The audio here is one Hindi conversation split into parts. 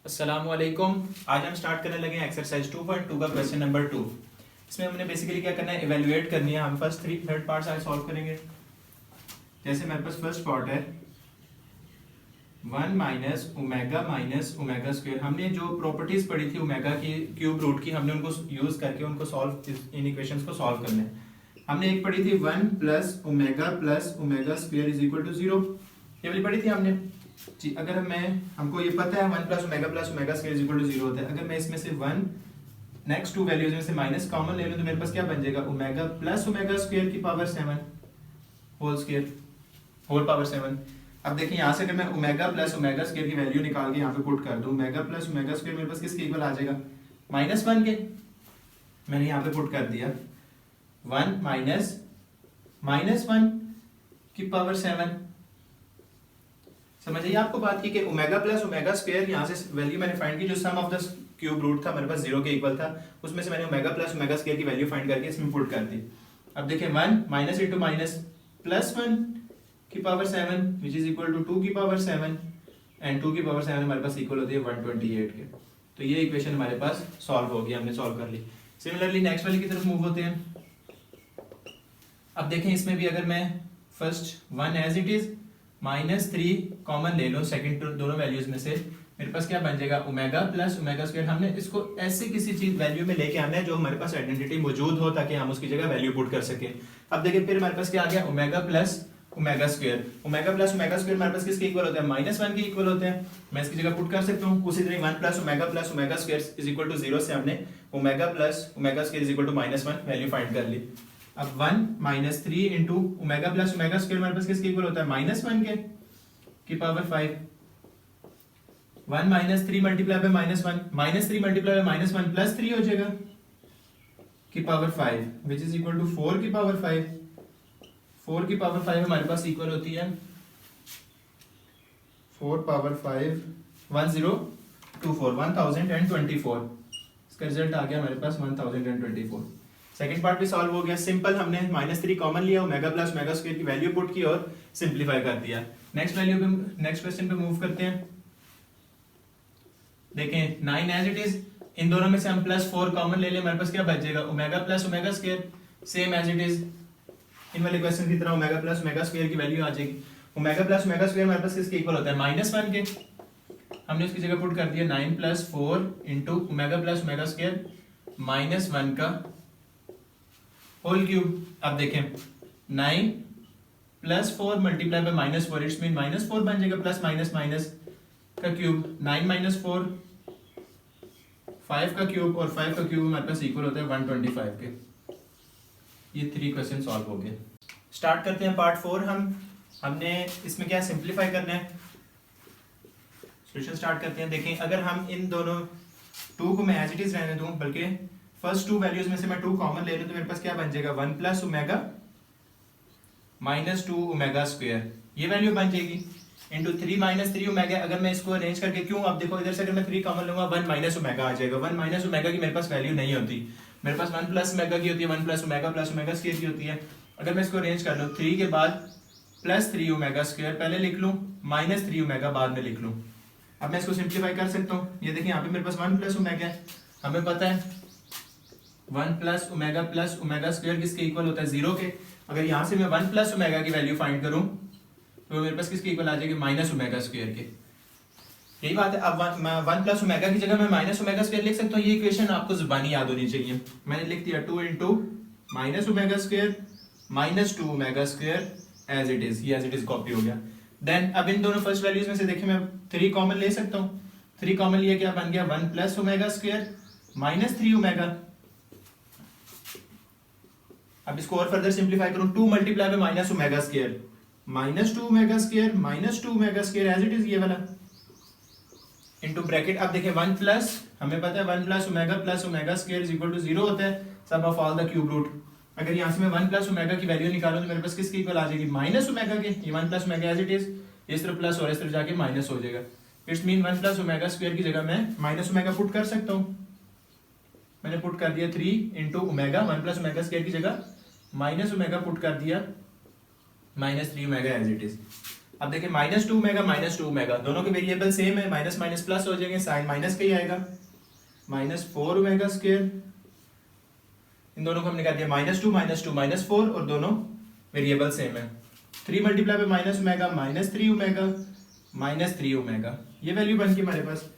अस्सलामुअलैकुम। आज हम स्टार्ट करने लगे एक्सरसाइज 2.2 का क्वेश्चन नंबर 2। इसमें हमने बेसिकली क्या करना है, इवेल्युएट करनी है। हम फर्स्ट थर्ड पार्ट्स आज सॉल्व करेंगे। जैसे मेरे पास फर्स्ट पार्ट है 1 माइनस ओमेगा स्क्वायर। हमने जो प्रॉपर्टीज पढ़ी थी ओमेगा की क्यूब रूट की, हमने उनको यूज करके उनको सॉल्व, इन इक्वेशंस को सॉल्व करना है। हमने एक पढ़ी थी 1 plus omega square is equal to 0। ये वाली पढ़ी थी हमने जी। अगर हमको ये पता है 1 plus omega square is equal to 0 होता है। अगर मैं इसमें से 1 नेक्स्ट टू वैल्यूज में से माइनस कॉमन ले लूं तो मेरे पास क्या बन जाएगा, ओमेगा प्लस ओमेगा स्क्वायर की पावर 7 होल पावर 7। अब देखिए यहाँ से अगर मैं ओमेगा प्लस ओमेगा स्क्वायर की वैल्यू निकाल के यहाँ पे पुट कर दूं, ओमेगा प्लस ओमेगा स्क्वायर मेरे पास किसके इक्वल आ जाएगा, -1 के। मैंने यहाँ पे पुट कर दिया 1 माइनस 1 की पावर 7। समझ आइए आपको बात की कि ओमेगा प्लस ओमेगा स्क्वायर, यहाँ से वैल्यू मैंने फाइंड की, जो सम ऑफ द क्यूब रूट था मेरे पास 0 के इक्वल था, उसमें से मैंने ओमेगा प्लस ओमेगा स्क्वायर की वैल्यू फाइंड करके इसमें पुट कर दी। अब देखिए 1 माइनस इंटू माइनस प्लस 1 की power 7 which is equal to 2 की पावर 7 एंड 2 की पावर 7 हमारे पास इक्वल होती है 128 के। तो ये इक्वेशन हमारे पास सॉल्व हो गई, हमने सॉल्व कर ली। सिमिलरली नेक्स्ट वाली की तरफ मूव होते हैं। अब देखें इसमें भी अगर मैं first 1 as it is -3 common ले लो सेकंड दोनों वैल्यूज में से, मेरे पास क्या बन जाएगा, ओमेगा प्लस ओमेगा स्क्वायर। हमने इसको ऐसे किसी चीज वैल्यू में लेके आना है जो हमारे पास आइडेंटिटी मौजूद हो, ताकि हम उसकी जगह वैल्यू पुट कर सके। अब देखिए फिर हमारे पास क्या आ गया, omega plus omega square. Omega plus omega square हमारे पास किसके इक्वल होता है, -1 के इक्वल होते हैं। मैं इसकी जगह पुट कर सकता हूँ। उसी तरह 1 plus omega square is equal to 0 से हमने omega plus omega square is equal to -1 value find कर ली। अब 1 -3 into omega plus omega square हमारे पास किसके इक्वल होता है, -1 के की power 5। 1 minus 3 multiply by -1, -3 multiply by -1 plus 3 हो जाएगा की power 5 which is equal to 4 की पावर 5। 4 की पावर 5 हमारे पास इक्वल होती है 4 पावर 5 1024। इसका रिजल्ट आ गया हमारे पास 1024। सेकंड पार्ट भी सॉल्व हो गया। सिंपल, हमने -3 कॉमन लिया, ओमेगा प्लस ओमेगा स्क्वायर की वैल्यू पुट की और सिंपलीफाई कर दिया। नेक्स्ट क्वेश्चन पे मूव करते हैं। देखें 9 एज इट इज, इन दोनों में से हम +4 कॉमन ले लें, हमारे पास क्या बच जाएगा, omega plus omega square same as it is. इन वाले क्वेश्चन की तरह ओमेगा प्लस ओमेगा स्क्वायर की वैल्यू आ जाएगी। ओमेगा प्लस ओमेगा स्क्वायर हमारे पास किसके इक्वल होता है, -1 के। हमने उसकी जगह पुट कर दिया 9 + 4 into omega plus omega square -1 का होल क्यूब। अब देखें 9 + 4 मल्टीप्लाई बाय -4 इट्स मीन -4 बन जाएगा, प्लस माइनस माइनस का क्यूब। 9 - 4 5 का क्यूब, और 5 का क्यूब हमारे पास इक्वल होता है 125 के। ये 3 क्वेश्चन सॉल्व हो गए। स्टार्ट करते हैं पार्ट 4। हमने इसमें क्या सिंपलीफाई करना है, सॉल्यूशन स्टार्ट करते हैं। देखें अगर हम इन दोनों 2 को मैं एज इट इज रहने दूं, बल्कि फर्स्ट 2 वैल्यूज में से मैं 2 कॉमन ले लूं, तो मेरे पास क्या बन जाएगा, 1 प्लस ओमेगा -2 ओमेगा स्क्वायर, ये वैल्यू बन जाएगी इंटू 3 - 3 ओमेगा। अगर मैं इसको अरेंज करके, क्यों, अब देखो इधर से अगर मैं 3 कॉमन लूंगा 1 माइनस ओमेगा आ जाएगा। 1 माइनस ओमेगा की मेरे पास वैल्यू नहीं होती, मेरे पास 1 प्लस ओमेगा की होती है, 1 प्लस ओमेगा स्क्वायर की होती है। अगर मैं इसको अरेंज कर लूँ 3 के बाद +3 ओमेगा स्क्वायर पहले लिख लूँ, -3 ओमेगा बाद में लिख लूँ। अब मैं इसको सिंप्लीफाई कर सकता हूँ। ये देखिए यहाँ पे मेरे पास 1 प्लस ओमेगा है, हमें पता है 1 प्लस ओमेगा स्क्वायर किसके इक्वल होता है, 0 के। अगर यहाँ से मैं 1 प्लस ओमेगा की वैल्यू फाइंड करूँ तो मेरे पास किसके इक्वल आ जाएगी, -ओमेगा स्क्वायर के। यही बात है। अब 1 प्लस ओमेगा की जगह मैं -ओमेगा स्क्वायर लिख सकता हूँ। ये इक्वेशन आपको जुबानी याद होनी चाहिए। मैंने लिख दिया 2 into -omega square -2 omega square as it is. ये एज इट इज कॉपी हो गया। देन अब इन दोनों फर्स्ट वैल्यूज में से देखिए मैं 3 कॉमन ले सकता हूँ। 3 कॉमन लिया, क्या बन गया, 1 प्लस ओमेगा स्क्वायर -3 ओमेगा। अब इसको और फर्दर सिंप्लीफाई करूं, 2 multiply by -omega square -2 omega square -2 omega square as it is, ये वाला इनटू ब्रैकेट। अब देखिए 1 प्लस, हमें पता है 1 plus omega square is equal to 0 होता है, sum of all the cube root. अगर यहाँ से मैं 1 प्लस ओमेगा की वैल्यू निकालूं तो मेरे पास किसके इक्वल आ जाएगी, -ओमेगा के। ये 1 plus omega as it is, इस तरफ प्लस और इस तरफ जाके माइनस हो जाएगा। It's mean 1 plus omega square की जगह मैं -ओमेगा पुट कर सकता हूँ। मैंने पुट कर दिया 3 into omega, 1 plus omega square की जगह -ओमेगा पुट कर दिया minus 3 omega as it is. अब देखिए माइनस 2 ओमेगा माइनस 2 ओमेगा दोनों के वेरिएबल सेम है, माइनस माइनस प्लस हो जाएंगे, साइन माइनस का ही आएगा, माइनस 4 ओमेगा स्क्वायर। इन दोनों को हमने कर दिया माइनस 2 माइनस 4 और दोनों वेरिएबल सेम है। 3 मल्टीप्लाई पे minus omega minus 3 omega minus 3 omega, ये वैल्यू बन गई हमारे पास।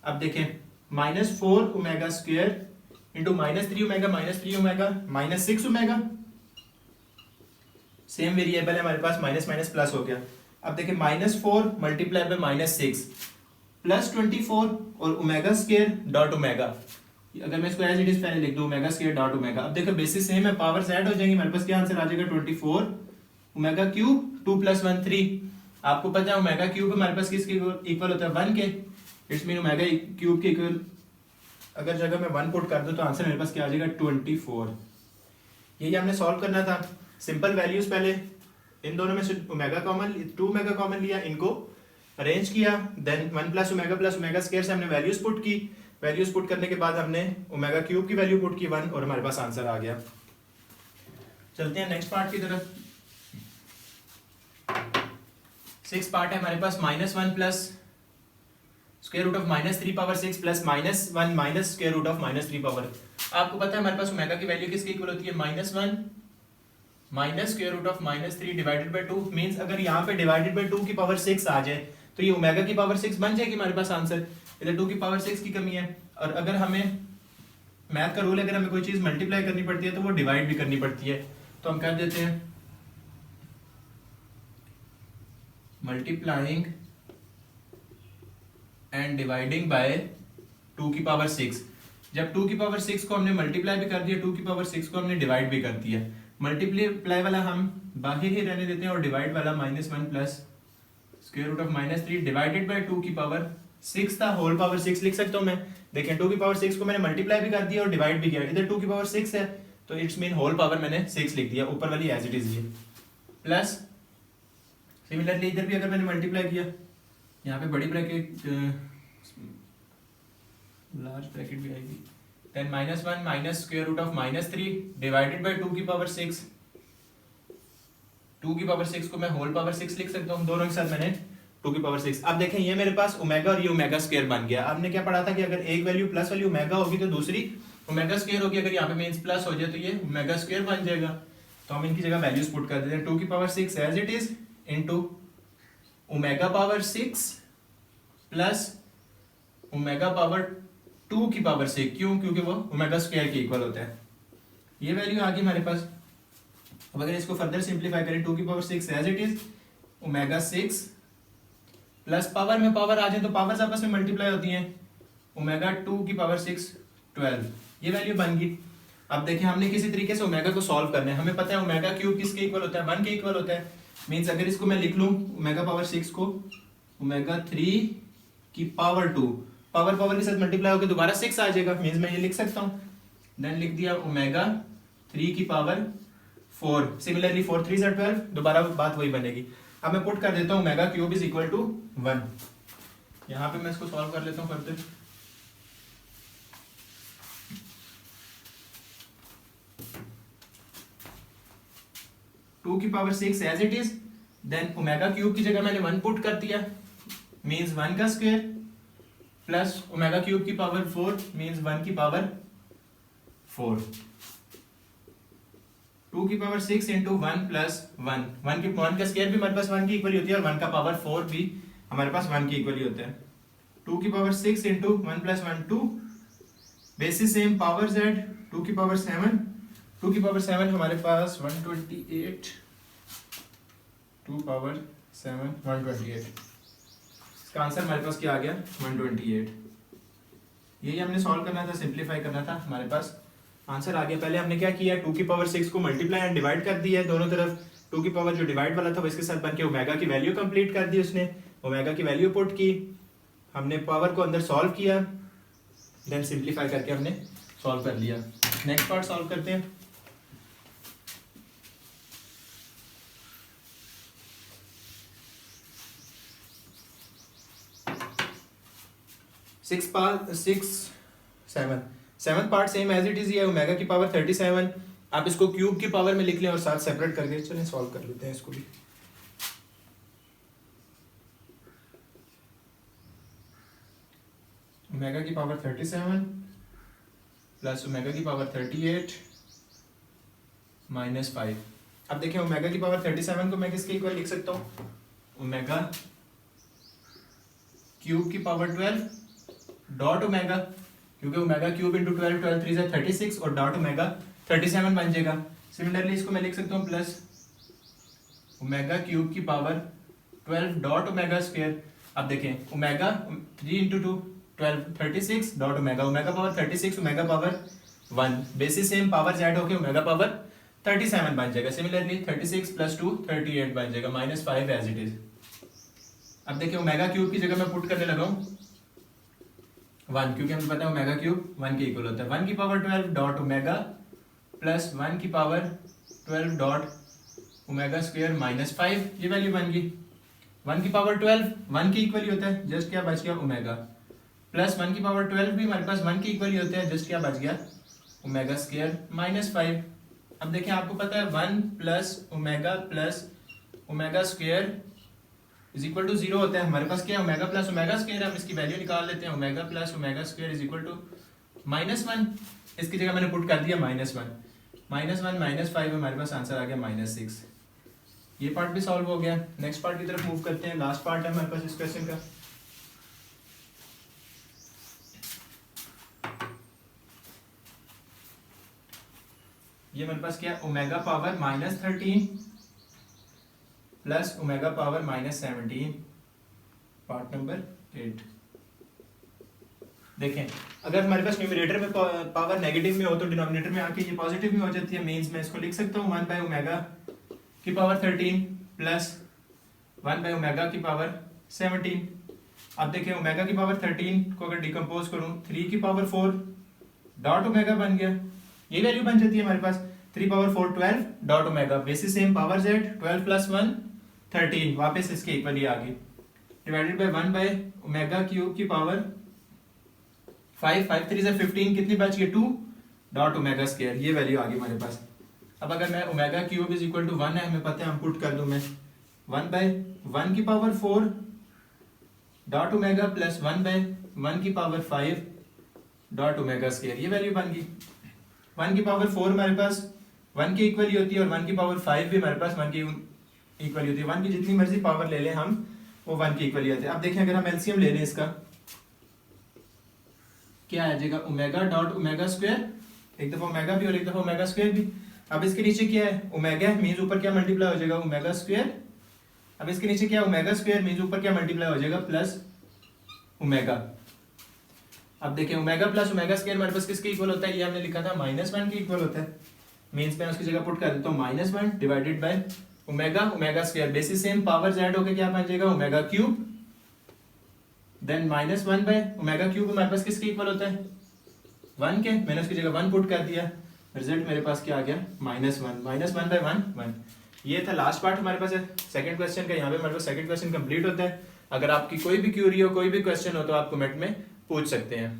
अब देखें minus 4 omega square into minus 3 omega minus 3 omega minus 6 omega, same variable है हमारे पास, माइनस माइनस प्लस हो गया। अब देखिए माइनस 4 मल्टीप्लाई पे माइनस 6 प्लस 24 और ओमेगा स्क्वायर डॉट ओमेगा, अगर मैं इसको एज इट इज पहले लिख दूं ओमेगा स्क्वायर डॉट ओमेगा। अब देखो बेसिस सेम है, पावर्स ऐड हो जाएंगी, हमारे पास क्या आंसर आ जाएगा 24 ओमेगा क्यूब 2 + 1 3। आपको पता है ओमेगा क्यूब हमारे पास किसके इक्वल होता है 1 के, इट्स मीन ओमेगा क्यूब के इक्वल अगर जगह में 1 पुट कर दूं तो आंसर मेरे पास क्या आ जाएगा 24। यही हमने सॉल्व करना था। सिंपल वैल्यूज पहले इन दोनों में से ओमेगा कॉमन 2 ओमेगा कॉमन लिया, इनको अरेंज किया, देन 1 + ओमेगा स्क्वायर से हमने वैल्यूज पुट की, वैल्यूज पुट करने के बाद हमने ओमेगा क्यूब की वैल्यू पुट की 1 और हमारे पास आंसर आ गया। चलते हैं नेक्स्ट पार्ट की तरफ। 6 पार्ट है हमारे पास, -1 plus square root of -3 power 6 plus -1 minus square root of -3 power. आपको पता है हमारे पास ओमेगा की वैल्यू किसके इक्वल होती है -1 minus square root of -3 divided by 2। Means अगर यहाँ पे डिवाइडेड बाय 2 की पावर 6 आ जाए तो ये ओमेगा की पावर 6 बन जाएगी हमारे पास आंसर। इधर 2 की पावर 6 की कमी है, और अगर हमें मैथ का रूल है अगर हमें कोई चीज मल्टीप्लाई करनी पड़ती है तो वो डिवाइड भी करनी पड़ती है, तो हम कर देते हैं मल्टीप्लाइंग एंड डिवाइडिंग बाय 2 की पावर 6। जब 2 की पावर 6 को हमने मल्टीप्लाई भी कर दिया, 2 की पावर 6 को हमने डिवाइड भी कर दिया, मल्टीप्लाई वाला हम बाहर ही रहने देते हैं और डिवाइड वाला -1 plus square root of -3 divided by 2 की पावर 6 था, होल पावर 6 लिख सकता हूं मैं। देखें 2 की पावर 6 को मैंने मल्टीप्लाई भी कर दिया और डिवाइड भी किया, इधर 2 की पावर 6 है तो इट्स मीन होल पावर मैंने 6 लिख दिया, ऊपर वाली एज इट इज ये प्लस। सिमिलरली इधर भी अगर मैंने मल्टीप्लाई किया, यहाँ पे बड़ी ब्रैकेट लार्ज ब्रैकेट भी आएगी, then -1 minus square root of -3 divided by 2 की पावर 6। 2 की पावर 6 को मैं होल पावर 6 लिख सकता हूँ, दोनों के साथ मैंने 2 की पावर 6। अब देखें ये मेरे पास ओमेगा और ये ओमेगा स्क्वायर बन गया। आपने क्या पढ़ा था कि अगर एक वैल्यू प्लस वैल्यू ओमेगा होगी तो दूसरी ओमेगा स्क्वायर होगी, अगर यहाँ पे मींस प्लस हो जाए तो ये ओमेगा स्क्वायर बन जाएगा। तो हम इनकी जगह वैल्यूज पुट कर देते हैं, 2 की power 6 as it is into omega power 6 plus omega power 2 की पावर 6, क्यों? क्योंकि वो ओमेगा स्क्वायर के इक्वल होता है। ये वैल्यू आ गई हमारे पास। अब अगर इसको फर्दर सिंप्लीफाई करें 2 की power 6 as it is omega 6 plus power में पावर आ जाए तो पावर्स आपस में मल्टीप्लाई होती हैं, ओमेगा 2 की पावर 6 12, ये वैल्यू बन गई। अब देखिए हमने किसी तरीके से ओमेगा को सॉल्व करना है, हमें पता है ओमेगा क्यूब किसके इक्वल होता है 1 के इक्वल होता है। मींस अगर इसको मैं लिख लूं ओमेगा पावर 6 को ओमेगा 3 की पावर 2, पावर पावर के साथ मल्टीप्लाई होकर दोबारा 6 आ जाएगा, मींस मैं ये लिख सकता हूं। देन लिख दिया ओमेगा 3 की पावर 4, सिमिलरली 4 3 से 12, दोबारा बात वही बनेगी। अब मैं पुट कर देता हूं omega cube is equal to 1। यहां पे मैं इसको सॉल्व कर लेता हूं फर्दर। टू की power 6 as it is, then omega cube की जगह मैंने 1 पुट कर दिया, मींस 1 का स्क्वायर प्लस ओमेगा क्यूब की पावर 4 मींस 1 की पावर 4। 2 की पावर 6 इंटू 1 प्लस 1, 1 का स्क्वायर भी हमारे पास 1 की इक्वल होती है और 1 का पावर 4 भी हमारे पास 1 की इक्वल ही होता है। 2 की power 6 into 1 plus 1 2, basis same power z, 2 की पावर 7, 2 की पावर 7 हमारे पास 128, 2 पावर 7 128, इसका आंसर हमारे पास क्या आ गया 128। यही हमने सॉल्व करना था, सिंप्लीफाई करना था, हमारे पास आंसर आ गया। पहले हमने क्या किया 2 की पावर 6 को मल्टीप्लाई एंड डिवाइड कर दिया है दोनों तरफ, 2 की पावर जो डिवाइड वाला था वो इसके साथ बन के ओमेगा की वैल्यू कंप्लीट कर दी उसने, ओमेगा की वैल्यू पुट की, हमने पावर को अंदर सॉल्व किया, देन सिंप्लीफाई करके हमने सॉल्व कर लिया। नेक्स्ट पार्ट सॉल्व करते हैं। Seventh part same as it is, ये ओमेगा की पावर 37, आप इसको क्यूब की पावर में लिख लें और साथ सेपरेट करके चलें सॉल्व कर लेते हैं इसको भी। ओमेगा की पावर 37 प्लस ओमेगा की पावर 38 माइनस 5। अब देखिए ओमेगा की पावर 37 को मैं किसके इक्वल लिख सकता हूँ, ओमेगा क्यूब की पावर 12 डॉट ओमेगा, क्योंकि ओमेगा क्यूब इंटू 12 12 3 से 36 और डॉट ओमेगा 37 बन जाएगा। सिमिलरली इसको मैं लिख सकता हूँ प्लस ओमेगा क्यूब की पावर 12 डॉट ओमेगा स्क्वायर। अब देखें omega 3 into 2 12 36 dot omega, omega power 36 omega power 1 basis same power add होके ओमेगा पावर 37 बन जाएगा। सिमिलरली 36 प्लस 2 38 बन जाएगा माइनस 5 एज इट इज। अब देखिए ओमेगा क्यूब की जगह मैं पुट करने लगा हूँ 1, क्योंकि हमें पता है ओमेगा क्यूब 1 के इक्वल होता है। 1 की पावर 12 डॉट ओमेगा प्लस 1 की power 12 dot omega square minus 5, ये वैल्यू बन गई। 1 की पावर 12 1 के इक्वल ही होता है, जस्ट क्या बच गया ओमेगा, प्लस 1 की पावर 12 भी हमारे पास 1 के इक्वल ही होता है, जस्ट क्या बच गया ओमेगा स्क्वायर माइनस 5। अब देखें आपको पता है 1 plus omega square is equal to 0 होता है। हमारे पास क्या है ओमेगा प्लस ओमेगा स्क्वायर, हम इसकी वैल्यू निकाल लेते हैं। Omega plus omega square is equal to -1, इसकी जगह मैंने पुट कर दिया -1 माइनस 5, हमारे पास आंसर आ गया -6। ये पार्ट भी सॉल्व हो गया। नेक्स्ट पार्ट की तरफ मूव करते हैं, लास्ट पार्ट है हमारे पास इस क्वेश्चन का। ये हमारे पास क्या omega power -13 plus omega power -17, part number 8। देखें अगर हमारे पास न्यूमरेटर में पावर नेगेटिव में हो तो डिनोमिनेटर में आके ये पॉजिटिव में हो जाती है। मींस मैं इसको लिख सकता हूँ 1 बाय ओमेगा की पावर 13 प्लस 1 बाय ओमेगा की पावर 17। अब देखें ओमेगा की पावर 13 को अगर डिकम्पोज करूँ 3 की पावर 4 डॉट ओमेगा बन गया, ये वैल्यू बन जाती है हमारे पास 3 power 4 12 dot omega, basis same power जेड 12 प्लस 1 13, वापस इसके इक्वल ही आ गई, divided by 1 by omega cube की पावर 5 5 3 से 15, कितनी बच गई 2 डॉट ओमेगा स्क्वायर, ये वैल्यू आ गई हमारे पास। अब अगर मैं omega cube is equal to 1 है, हमें पता है, हम पुट कर दूं मैं 1 बाय 1 की power 4 dot omega plus 1 by 1 की पावर 5 डॉट ओमेगा स्क्वायर, ये वैल्यू बन गई। 1 की पावर 4 हमारे पास 1 के इक्वल ही होती है और 1 की पावर 5 भी हमारे पास 1 के इक्वल ही होती है। 1 की जितनी मर्जी पावर ले लें हम, वो 1 के इक्वल ही होते हैं। अब देखें अगर हम एलसीएम ले लें इसका, क्या आ जाएगा ओमेगा डॉट ओमेगा स्क्वायर, एक दफा ओमेगा भी और एक दफा ओमेगा स्क्वायर भी। अब इसके नीचे क्या है ओमेगा मींस ऊपर क्या मल्टीप्लाई हो जाएगा ओमेगा स्क्वायर। अब इसके नीचे क्या ओमेगा स्क्वायर मींस ऊपर क्या मल्टीप्लाई हो जाएगा प्लस ओमेगा। अब देखें ओमेगा प्लस ओमेगा स्क्वायर हमारे पास किसके इक्वल होता है, ये हमने लिखा था -1 के इक्वल होता है। मींस मैं उसकी जगह पुट कर देता हूँ -1 divided by omega omega square, basis same power add होकर क्या बन जाएगा omega cube, then -1 by omega cube हमारे पास किसके इक्वल होता है 1 के, मैंने उसकी जगह 1 पुट कर दिया, रिजल्ट मेरे पास क्या आ गया -1 -1 बाय 1। ये था लास्ट पार्ट हमारे पास है सेकंड क्वेश्चन का। यहाँ पे हमारे पास सेकंड क्वेश्चन कंप्लीट होता है। अगर आपकी कोई भी क्यूरी हो, कोई भी क्वेश्चन हो तो आप कमेंट में पूछ सकते हैं।